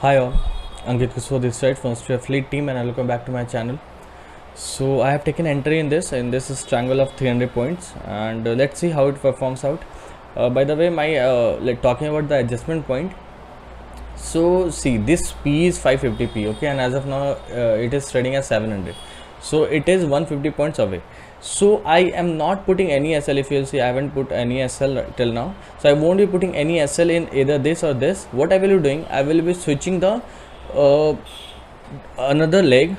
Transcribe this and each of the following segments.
Hi all, Ankit Kuswa this side from Sphere Fleet team and welcome back to my channel. So I have taken entry in this is triangle of 300 points and let's see how it performs out. By the way, my talking about the adjustment point. So see, this P is 550p, okay, and as of now it is trading at 700. So it is 150 points away. So I am not putting any SL. If you'll see, I haven't put any SL till now, so I won't be putting any SL in either this or this. What I will be doing, I will be switching the another leg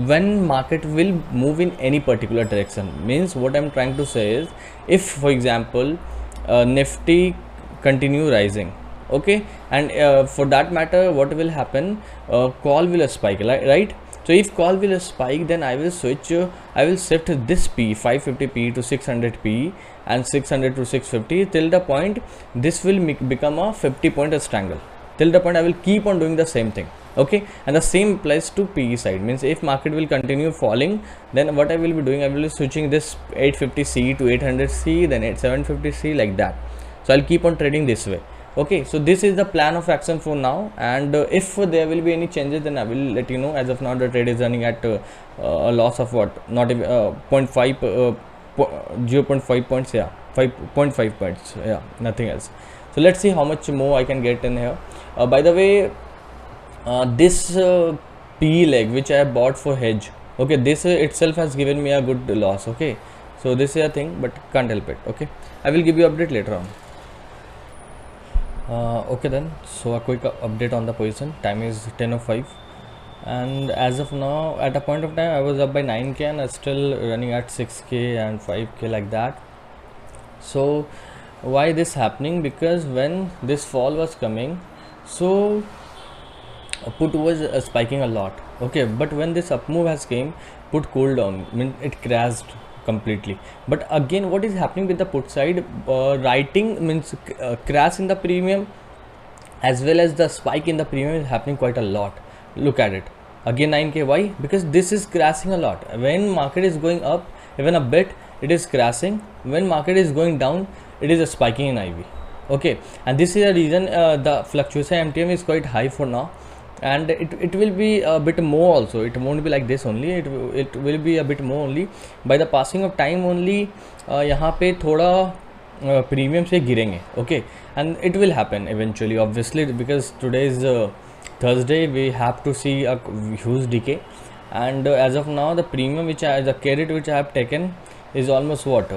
when market will move in any particular direction. Means what I'm trying to say is, if for example Nifty continue rising, okay, and for that matter what will happen, call will spike, right? So if call will spike, then I will switch, I will shift this P 550p to 600p and 600 to 650 till the point this will become a 50 point triangle. Till the point I will keep on doing the same thing, okay, and the same applies to PE side. Means if market will continue falling, then what I will be doing, I will be switching this 850C to 800C, then 750C, like that. So I'll keep on trading this way. Okay, so this is the plan of action for now, and if there will be any changes, then I will let you know. As of now, the trade is running at a loss of what, not even 0.5 0.5 points, yeah, 5.5 points, yeah, nothing else. So let's see how much more I can get in here. By the way, this PE leg which I have bought for hedge, okay, this itself has given me a good loss, okay. So this is a thing, but can't help it, okay. I will give you update later on. Okay then, so a quick update on the position. Time is 10:05 and as of now, at a point of time I was up by 9k and I'm still running at 6k and 5k, like that. So why this happening? Because when this fall was coming, so put was spiking a lot, okay, but when this up move has came, put cooled down, mean it crashed completely. But again, what is happening with the put side, writing means crash in the premium as well as the spike in the premium is happening quite a lot. Look at it again, 9k. Why? Because this is crashing a lot. When market is going up even a bit, it is crashing. When market is going down, it is spiking in IV, okay, and this is the reason the fluctuation MTM is quite high for now, and it will be a bit more also. It won't be like this only, it will be a bit more only. By the passing of time only यहाँ पे थोड़ा premium से गिरेंगे, okay, and it will happen eventually, obviously, because today is Thursday. We have to see a huge decay, and as of now the premium which the credit which I have taken is almost what,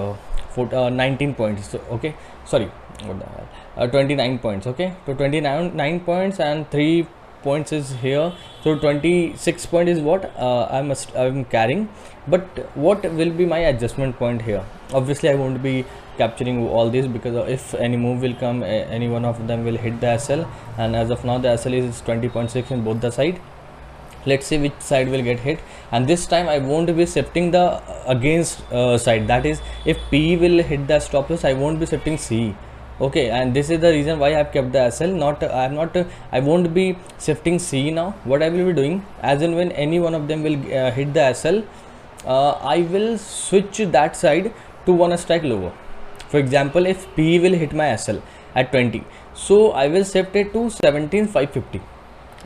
19 points, okay, sorry, what the hell, 29 points, okay. So 29 points and 3 points is here, so 26 point is what I'm carrying. But what will be my adjustment point here? Obviously I won't be capturing all this, because if any move will come, any one of them will hit the SL, and as of now the SL is 20.6 in both the side. Let's see which side will get hit, and this time I won't be shifting the against side. That is, if P will hit the stop loss, I won't be shifting C, okay, and this is the reason why I have kept the SL. I won't be shifting C now. What I will be doing, as in when any one of them will hit the SL, I will switch that side to one strike lower. For example, if P will hit my SL at 20, so I will shift it to 17,550,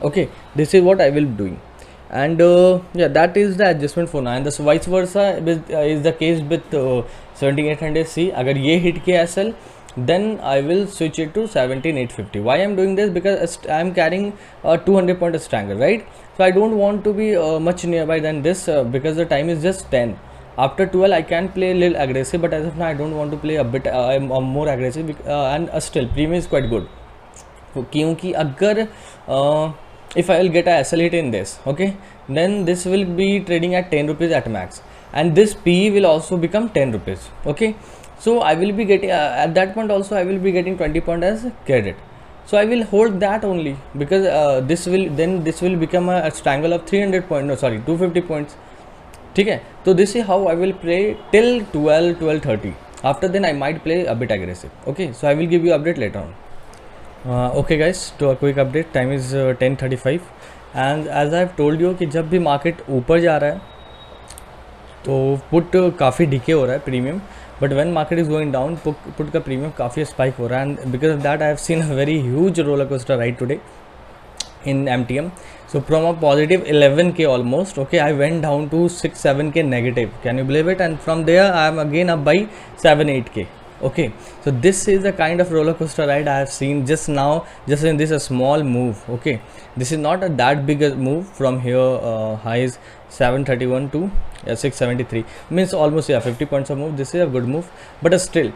okay. This is what I will be doing, and yeah, that is the adjustment for now. And this vice versa is the case with 17800C. Agar ye hit ke SL, then I will switch it to 17850. Why I am doing this? Because I am carrying a 200 point strangle, right? So I don't want to be much nearby than this, because the time is just 10. After 12 I can play a little aggressive, but as of now I don't want to play a bit more aggressive, and still premium is quite good. क्योंकि अगर if I will get a SL hit in this, okay, then this will be trading at 10 rupees at max, and this PE will also become 10 rupees, okay. So I will be getting at that point also I will be getting 20 point as credit. So I will hold that only, because this will become a strangle of 300 point, no sorry, 250 points, ठीक है. So this is how I will play till 12:30. After then I might play a bit aggressive, okay. So I will give you update later on. Okay guys, to a quick update. Time is 10:35 and as I have told you कि जब भी market ऊपर जा रहा है तो put काफ़ी decay हो रहा है premium, but when market is going down put का प्रीमियम काफ़ी स्पाइक हो रहा है, and because of that I have seen a very huge roller coaster ride today. in MTM. So from a positive 11k almost, okay, I went down to 6-7k negative. Can you believe it? And from there I am again up by 7-8k. Okay, so this is the kind of roller coaster ride I have seen just now, just in this a small move. Okay, this is not that big a move from here. Highs 731 to 673, means almost 50 points of move. This is a good move, but still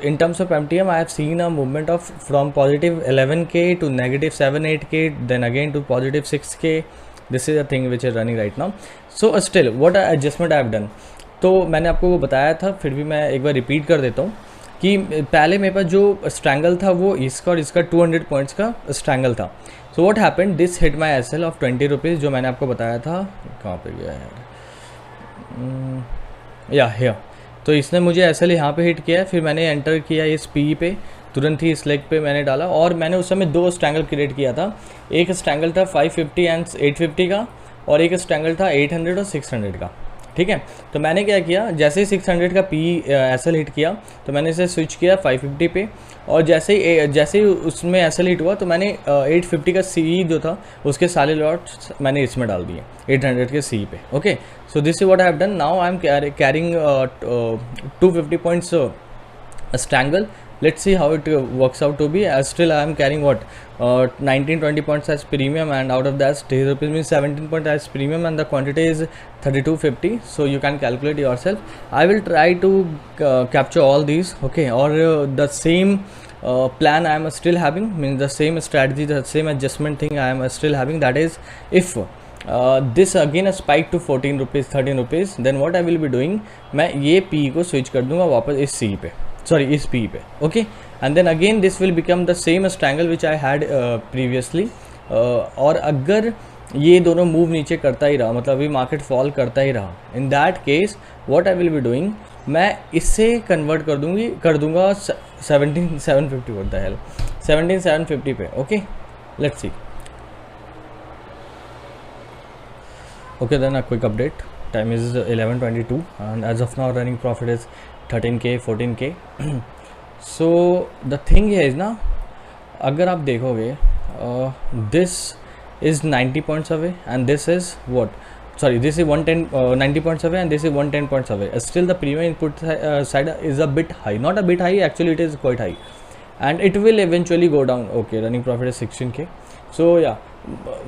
in terms of MTM I have seen a movement of from positive 11k to negative 7-8k, then again to positive 6k. This is a thing which is running right now. So still what adjustment I have done, तो मैंने आपको वो बताया था, फिर भी मैं एक बार रिपीट कर देता हूँ कि पहले मेरे पास जो स्ट्रैंगल था वो इसका और इसका 200 पॉइंट्स का स्ट्रैंगल था. So what happened, this hit my SL of 20 rupees, जो मैंने आपको बताया था. कहाँ पे गया है या तो इसने मुझे एसएल यहाँ पे हिट किया. फिर मैंने एंटर किया इस पी पे, तुरंत ही इस लेग पे मैंने डाला, और मैंने उस समय दो स्ट्रैंगल क्रिएट किया था. एक स्ट्रैंगल था 550 एंड 850 का, और एक स्ट्रैंगल था 800 और 600 का. ठीक है, तो मैंने क्या किया, जैसे ही 600 का पी एसएल हिट किया तो मैंने इसे स्विच किया 550 पे, और जैसे ही उसमें एसएल हिट हुआ तो मैंने 850 का सी जो था उसके सारे लॉट्स मैंने इसमें डाल दिए 800 के सी पे. Okay, so this is what I have done. Now I am carrying 250 points strangle. Let's see how it works out to be. As still I am carrying what 19-20 points as premium, and out of that 3 rupees means 17 points as premium, and the quantity is 3250. So you can calculate yourself. I will try to capture all these. Okay, or the same plan I am still having, means the same strategy, the same adjustment thing I am still having. That is, if this again a spike to 14 rupees 13 rupees, then what I will be doing, मैं ये P को switch कर दूंगा वापस इस C पे, sorry इस P पे. Okay, and then again this will become the same strangle which I had previously. और अगर ये दोनों मूव नीचे करता ही रहा, मतलब अभी मार्केट फॉल करता ही रहा, in that case what I will be doing, मैं इससे कन्वर्ट कर दूंगा 17750. व्हाट द हेल, 17750 पे. Okay, let's C. Okay, then a quick update. Time is 11:22 and as of now running profit is 13k 14k. So the thing here is ना, अगर आप देखोगे this is 90 points away and this is what, sorry, this is 90 points away and this is 110 points away. Still the premium input side is a bit high, not a bit high, actually it is quite high, and it will eventually go down. Okay, running profit is 16k. So yeah,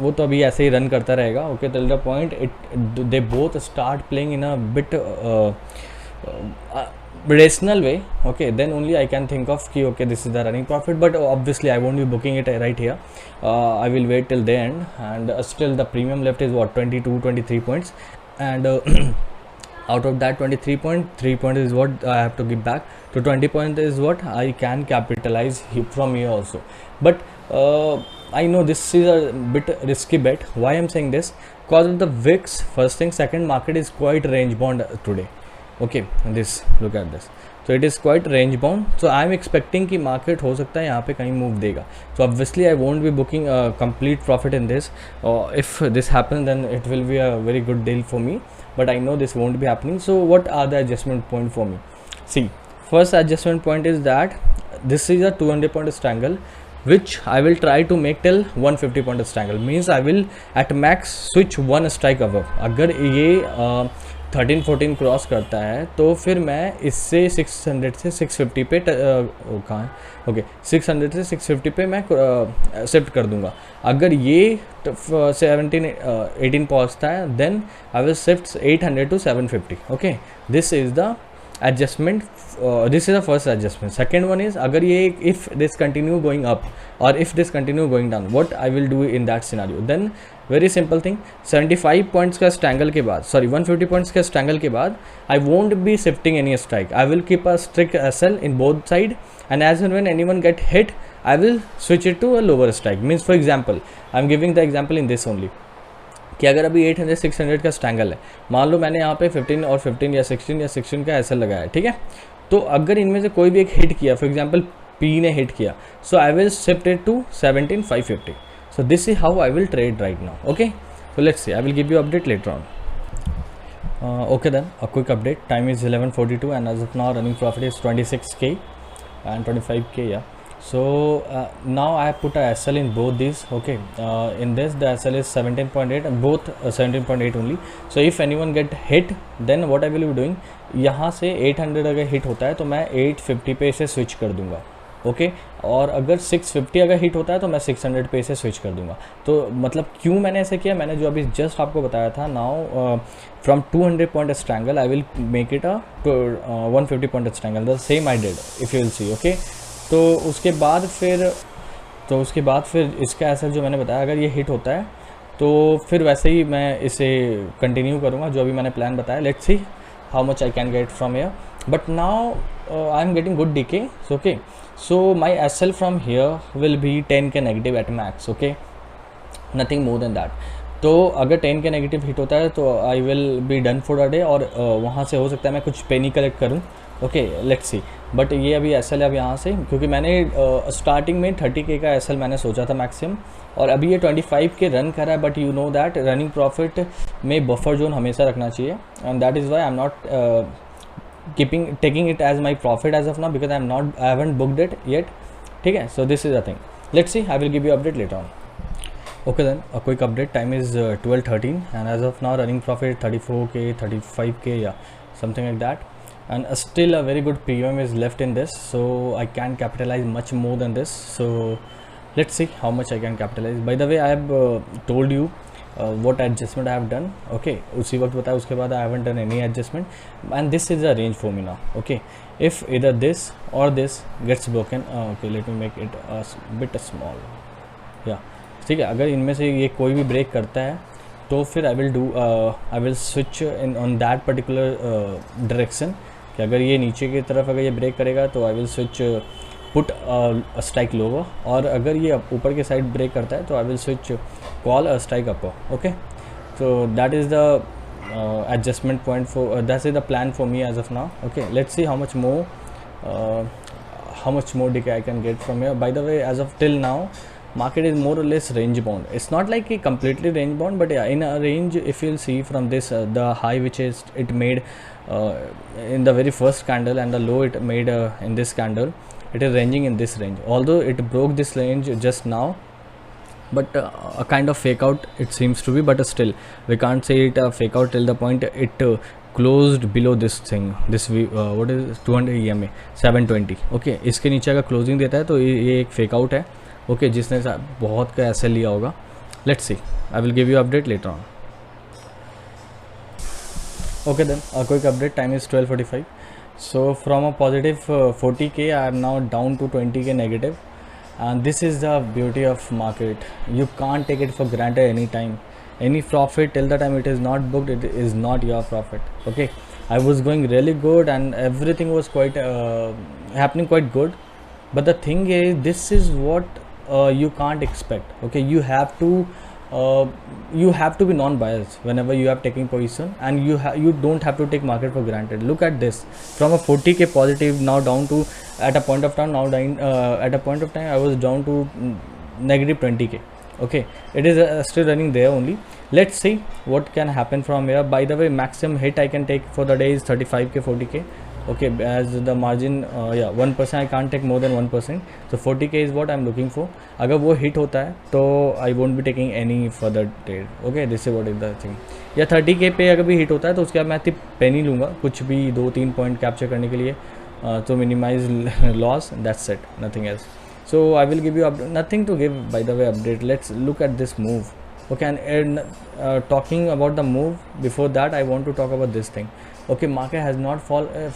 वो तो अभी ऐसे ही run करता रहेगा. Okay, till the point they both start playing in a bit rational way. Okay, then only I can think of ki okay this is the running profit, but obviously I won't be booking it right here. I will wait till the end, and still the premium left is what, 23 points, and out of that 23.3 points is what I have to give back. So 20 points is what I can capitalize from here also. But I know this is a bit risky bet. Why I'm saying this? Because of the VIX. First thing, second, market is quite range bound today. Okay, this, look at this. So it is quite range bound. So I am expecting कि market हो सकता है यहाँ पे कहीं move देगा. So obviously I won't be booking a complete profit in this. If this happens, then it will be a very good deal for me. But I know this won't be happening. So what are the adjustment point for me? See, first adjustment point is that this is a 200 point strangle, which I will try to make till 150 point strangle. Means I will at max switch one strike above. अगर ये 13-14 cross करता है तो फिर मैं इससे 600 से 650 पे कहाँ है, ओके 600 से 650 पे मैं शिफ्ट कर दूंगा. अगर ये 18 पहुँचता है, then I will shift 800 to 750. Okay, this is the adjustment. This is the first adjustment. Second one is, अगर ये if this continue going up or if this continue going down, what I will do in that scenario? Then very simple thing, 75 points का strangle के बाद, sorry 150 points का strangle के बाद, I won't be shifting any strike. I will keep a strict SL in both side, and as and when anyone get hit, I will switch it to a lower strike. Means for example, I am giving the example in this only, कि अगर अभी 800-600 का strangle है, मान लो मैंने यहाँ पे 15 और 15 या 16 का एसएल लगाया है, ठीक है. तो अगर इनमें से कोई भी एक हिट किया, फॉर एग्जांपल पी ने हिट किया, so I will shift it to 17,550. So this is how I will trade right now. Okay, so let's see, I will give you update later on. Okay, then a quick update. Time is 11:42 and as of now running profit is 26k and 25k. Yeah, So now I put a SL in both these. Okay, in this the SL is 17.8, both 17.8 only. So if anyone get hit, then what I will be doing, यहाँ से 800 अगर hit होता है तो मैं 850 पे इसे switch कर दूंगा. ओके और अगर 650 अगर हिट होता है तो मैं 600 पे इसे स्विच कर दूंगा. तो मतलब क्यों मैंने ऐसे किया, मैंने जो अभी जस्ट आपको बताया था. Now from 200 point strangle I will make it a 150 point strangle, the same I did if you will see. Okay तो उसके बाद फिर इसका ऐसा जो मैंने बताया, अगर ये हिट होता है तो फिर वैसे ही मैं इसे कंटिन्यू करूँगा जो अभी मैंने प्लान बताया. Let's see how much I can get from here. But now I am getting good DK. Okay so my SL from here will be 10K negative at max. Okay nothing more than that. तो अगर 10K negative hit होता है तो I will be done for a day, और वहाँ से हो सकता है मैं कुछ पेनी कलेक्ट करूँ. Okay let's see. बट ये अभी SL है अब यहाँ से, क्योंकि मैंने स्टार्टिंग में 30K का SL मैंने सोचा था मैक्सिमम, और अभी ये 25K रन कर रहा है. But you know that running profit में बफर जोन हमेशा रखना चाहिए, and that is why I am not taking it as my profit as of now, because I haven't booked it yet. ठीक है, so this is the thing. Let's see, I will give you update later on. Okay then, a quick update. Time is 12:13 and as of now running profit 34K, 35K, yeah, something like that. And still a very good premium is left in this, so I can capitalize much more than this. So let's see how much I can capitalize. By the way, I have told you what adjustment I have done. Okay, उसी वक्त बताया, उसके बाद I haven't done any adjustment, and this is a range for me now. Okay, if either this or this gets broken, okay, let me make it a bit small. Yeah, ठीक है. अगर इनमें से ये कोई भी ब्रेक करता है तो फिर I will switch in on that particular direction. कि अगर ये नीचे की तरफ अगर ये ब्रेक करेगा तो I will switch put strike lower, और अगर ये ऊपर के साइड ब्रेक करता है तो I will switch call strike upper. Okay so that is the adjustment point for that is the plan for me as of now. Okay let's see how much more DK I can get from here. By the way as of till now market is more or less range bound. It's not like a completely range bound, but yeah, in a range. If you'll see from this the high which is it made in the very first candle and the low it made in this candle, it is ranging in this range, although it broke this range just now, but a kind of fake out it seems to be. But still we can't say it a fake out till the point it closed below this thing, this what is 200 EMA 720. okay, इसके नीचे अगर closing देता है तो ये एक fake out है. Okay जिसने बहुत का SL लिया होगा. Let's see, I will give you update later on. Okay then a quick update. Time is 12:45. So from a positive 40K I am now down to 20K negative, and this is the beauty of market. You can't take it for granted any time. Any profit till the time it is not booked, it is not your profit. Okay, I was going really good and everything was quite happening quite good, but the thing is this is what you can't expect. Okay, you have to be non-biased whenever you are taking position, and you don't have to take market for granted. Look at this, from a 40K positive now down to at a point of time I was down to negative 20K. okay, it is still running there only. Let's see what can happen from here. By the way, maximum hit I can take for the day is 35K 40K. okay, as the margin 1% I can't take more than 1%, so 40K is what I'm looking for. अगर वो hit होता है तो I won't be taking any further trade. okay, this is what is the thing. या 30K पे अगर भी hit होता है तो उसके बाद मैं सिर्फ penny लूँगा कुछ भी 2-3 पॉइंट कैप्चर करने के लिए, तो minimize loss. That's it, nothing else. So I will give you nothing to give by the way update. Let's look at this move. okay, and talking about the move, before that I want to talk about this thing. okay, market has not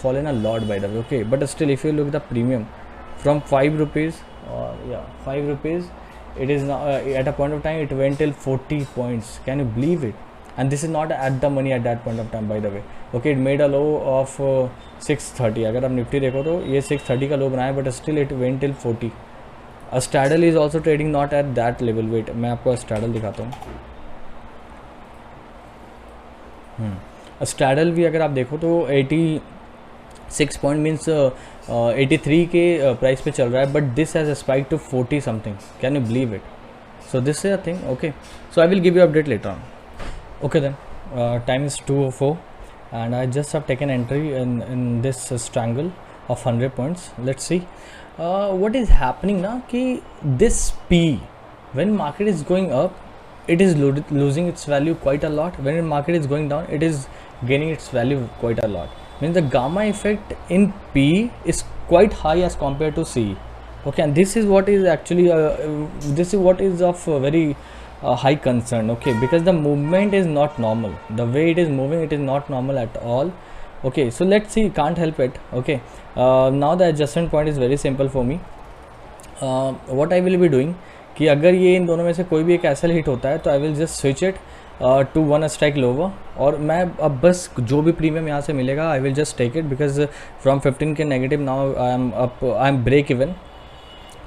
fallen a lot by the way. okay, but still if you look at the premium from 5 rupees, 5 rupees, it is now at a point of time it went till 40 points. Can you believe it? And this is not at the money at that point of time by the way. okay, it made a low of 630. अगर आप Nifty देखो तो ये 630 का लो बनाया, but still it went till 40. Straddle is also trading not at that level. wait, मैं आपको Straddle दिखाता हूँ. Straddle भी अगर आप देखो तो 86 पॉइंट मीन्स 83 के प्राइस पे चल रहा है, but this has spike to 40 something. Can you believe it? So this is a thing. Okay, so I will give you update later on. Okay then, time is 2:04 and I just have taken entry in this strangle. of 100 points. Let's see what is happening now. Ki this P, when market is going up, it is losing its value quite a lot. When the market is going down, it is gaining its value quite a lot. Means the gamma effect in P is quite high as compared to C. Okay, and this is what is actually this is what is of very high concern. Okay, because the movement is not normal. The way it is moving, it is not normal at all. Okay, so let's see, can't help it. Okay, now the adjustment point is very simple for me. What I will be doing कि अगर ये इन दोनों में से कोई भी एक SL hit होता है तो I will just switch it to one strike lower, और मैं अब बस जो भी प्रीमियम यहाँ से मिलेगा I will just take it, because from 15 के negative now I am break even.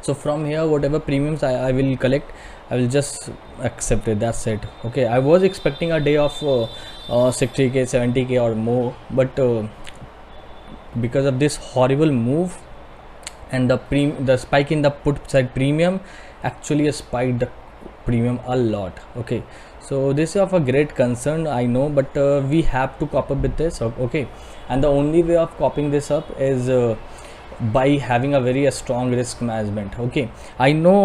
So from here whatever premiums I will collect, I will just accept it, that's it. Okay, I was expecting a day of 60k 70k or more, but because of this horrible move and the spike in the put side premium actually spiked the premium a lot. Okay, so this is of a great concern, I know, but we have to cope up with this. Okay, and the only way of coping this up is by having a very strong risk management. Okay, I know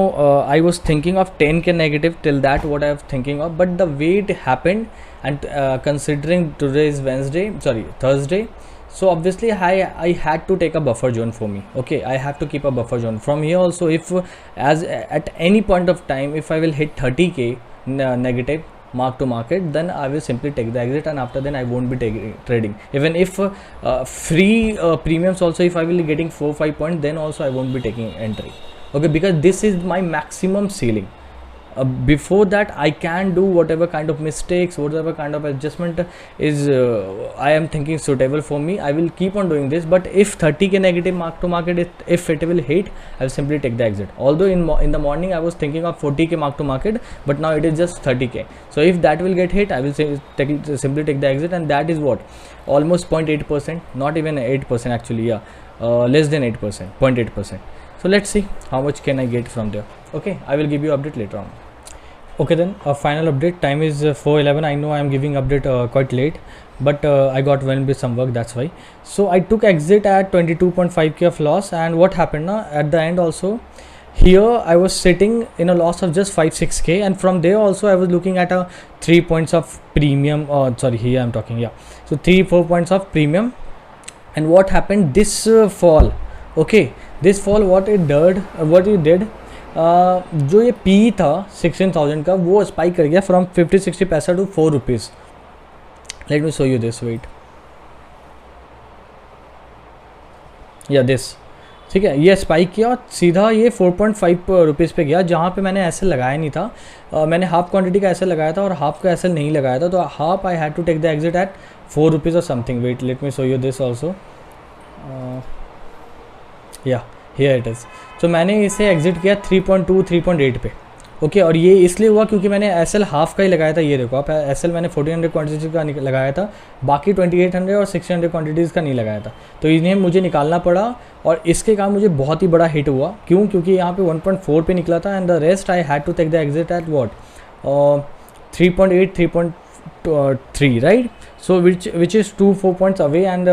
I was thinking of 10k negative till that, what I was thinking of, but the way it happened, and considering today is Thursday, so obviously I had to take a buffer zone for me. Okay, I have to keep a buffer zone from here also. If as at any point of time if I will hit 30k negative mark to market, then I will simply take the exit, and after then I won't be trading. Even if free premiums also, if I will be getting 4-5 points, then also I won't be taking entry. Okay, because this is my maximum ceiling. Before that I can do whatever kind of mistakes, whatever kind of adjustment is I am thinking suitable for me, I will keep on doing this. But if 30k negative mark to market, if it will hit, I will simply take the exit. Although in the morning I was thinking of 40k mark to market, but now it is just 30k. So if that will get hit, I will simply take the exit, and that is what, almost 0.8%, not even 8% actually, yeah, less than 8%, 0.8%. So let's see how much can I get from there. Okay, I will give you update later on. Okay, then a final update. Time is 4:11. I know I am giving update quite late, but I got overwhelmed with some work, that's why. So I took exit at 22.5k of loss, and what happened now at the end also, here I was sitting in a loss of just 5-6k, and from there also I was looking at a 3 points of premium, here I'm talking, yeah, so 3-4 points of premium. And what happened, this fall, okay, this fall what it did, जो ये P था 16,000 का, वो spike कर गया from 50-60 पैसा to 4 rupees. Let me show you this, wait, या this, ठीक है, ये स्पाइक किया सीधा, ये 4.5 रुपीज़ पे गया, जहाँ पे मैंने एसएल लगाया नहीं था. मैंने हाफ क्वांटिटी का एसएल लगाया था और हाफ का एसएल नहीं लगाया था, तो half I had to take the exit at 4 rupees और something. Wait, let me show you this also, या हियर इट इज़. तो मैंने इसे एग्जिट किया 3.2 3.8 पे. ओके, और ये इसलिए हुआ क्योंकि मैंने एसएल हाफ का ही लगाया था. ये देखो आप, एसएल मैंने 1400 क्वांटिटीज़ का लगाया था, बाकी 2800 और 600 क्वांटिटीज़ का नहीं लगाया था, तो इन्हें मुझे निकालना पड़ा, और इसके कारण मुझे बहुत ही बड़ा हिट हुआ. क्यों? क्योंकि यहाँ पे 1.4 पे निकला था, and the rest I had to take the exit at what 3.8 3.3, right. So which is 2-4 points away, and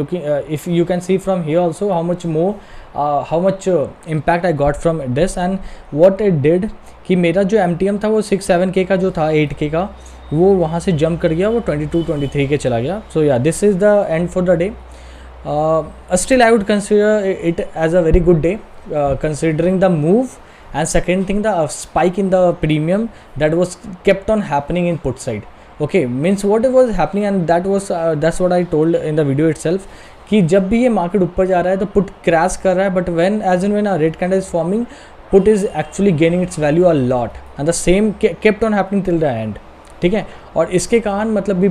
looking if you can see from here also how much more how much impact I got from this. And what it did कि मेरा जो MTM था वो 6-7k का जो था 8k का, वो वहाँ से जंप कर गया, वो 22-23k चला गया. So yeah, this is the end for the day. Still I would consider it as a very good day, considering the move, and second thing, the spike in the premium that was kept on happening in put side. Okay, means what was happening, and that's what I told in the video itself, कि जब भी ये market ऊपर जा रहा है तो put crash कर रहा है, but when a red candle is forming, put is actually gaining its value a lot, and the same kept on happening till the end. ठीक है, और इसके कारण मतलब भी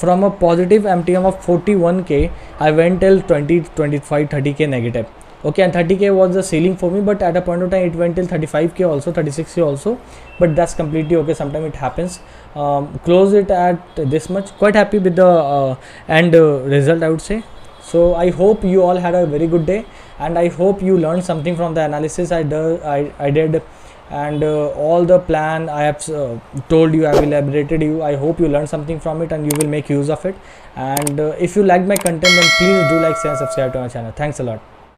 from a positive MTM of 41k I went till 20-25-30k negative. Okay, and 30k was the ceiling for me, but at a point of time it went till 35k also, 36k also, but that's completely okay, sometimes it happens. Close it at this much. Quite happy with the end result, I would say. So I hope you all had a very good day, and I hope you learned something from the analysis I did, and all the plan I have told you, I have elaborated you. I hope you learned something from it and you will make use of it. And if you liked my content, then please do like, share and subscribe to my channel. Thanks a lot.